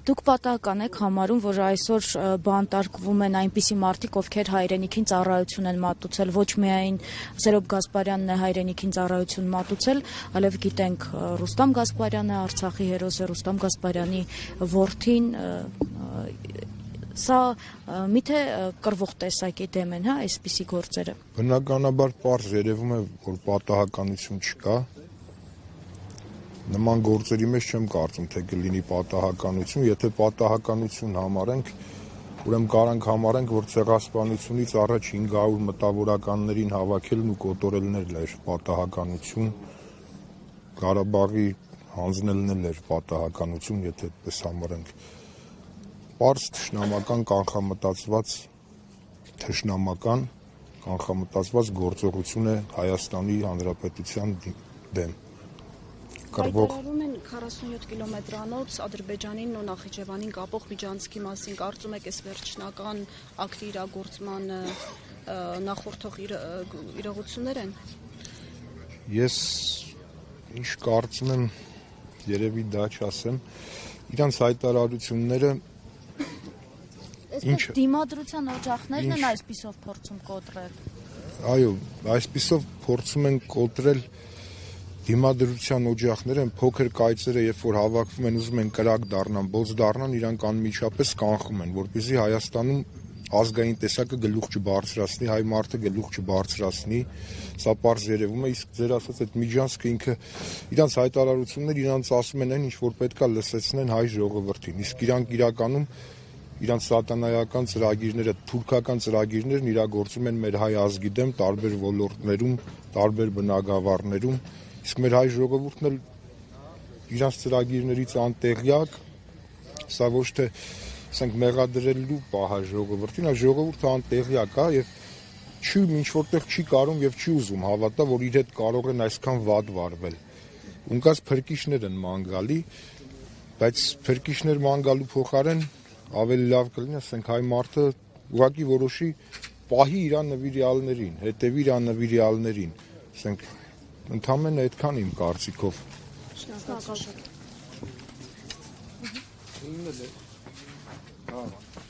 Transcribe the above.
Դուք պատահական եք համարում, որ այսօր բանտարկվում են այնպիսի մարդիկ, ովքեր հայրենիքին ծառայություն են մատուցել, ոչ միայն Սերոբ Գասպարյանն է հայրենիքին ծառայություն մատուցել, այլև գիտենք Ռուստամ Գասպարյանը, Արցախի հերոսը Ռուստամ Գասպարյանի որդին, սա միթե կռվող տեսակի դեմ են, հա, այսպիսի գործերը։ Բնականաբար պարզ երևում է, որ պատահականություն չկա։ Նման գործերի մեջ չեմ կարծում, թե կլինի պատահականություն, եթե պատահականություն համարենք, ուրեմն կարանք համարենք, որ ցեղասպանությունից առաջ 500 մտավորականներին հավաքելն ու կոտորելն էր պատահականություն, Ղարաբաղի հանձնելն էր պատահականություն, եթե այդպես համարենք։ Պարզ կանխամտածված գործողություն է Հայաստանի Հանրապետության դեմ։ Հայտարարում են 47 կիլոմետրանոց Ադրբեջանին ու Նախիջևանին կապող միջանցքի մասին, կարծում եք այս վերջնական ակտի իրագործմանը նախորդող իրողություններ են։ Ես ինչ կարծում եմ, երևի դա չասեմ, իրանց հայտարարությունները Այսպես դիմադրության օջախներն են այսպիսով փորձում կոտրել։ Այո, այսպիսով փորձում են կոտրել դիմադրության օջախները, են փոքր կայծերը, երբ որ հավաքվում են, ուզում են կրակ դառնան, բոց դառնան, իրանք անմիջապես կանխում են, որպեսզի Հայաստանում ազգային տեսակը գլուխ չբարձրացնի, հայ մարդը գլուխ չբարձրացնի, սա պարզ երևում է, իսկ ձեր ասած այդ միջանցքը ինքը իրանց հայտարարություններ իրանց ասում են այն, ինչ որ պետքա լսեցնեն հայ ժողովրդին, իսկ իրանք իրականում իրանց սատանայական ծրագիրները, թուրքական ծրագիրներն իրագործում են մեր հայ ազգի դեմ տարբեր ոլորտներում, տարբեր բնագավառներում, իսկ մեր հայ ժողովուրդն էլ իրանց ծրագիրներից անտեղյակ, սա ոչ թե ասենք մեղադրելու պահ է ժողովրդին, այլ ժողովուրդը անտեղյակ է եւ ինչ որտեղ չի կարող եւ չի ուզում հավատա, որ իր հետ կարող են այսքան վատ վարվել։ Ունկած փրկիչներ են ման գալի, բայց փրկիչներ ման գալու փոխարեն ավելի լավ կլինի, ասենք հայ մարդը ուղղակի որոշի պահի իր նվիրյալներին, հետևի իր նվիրյալներին, ասենք ընդամենը այդքան իմ կարծիքով։ Շնորհակալ։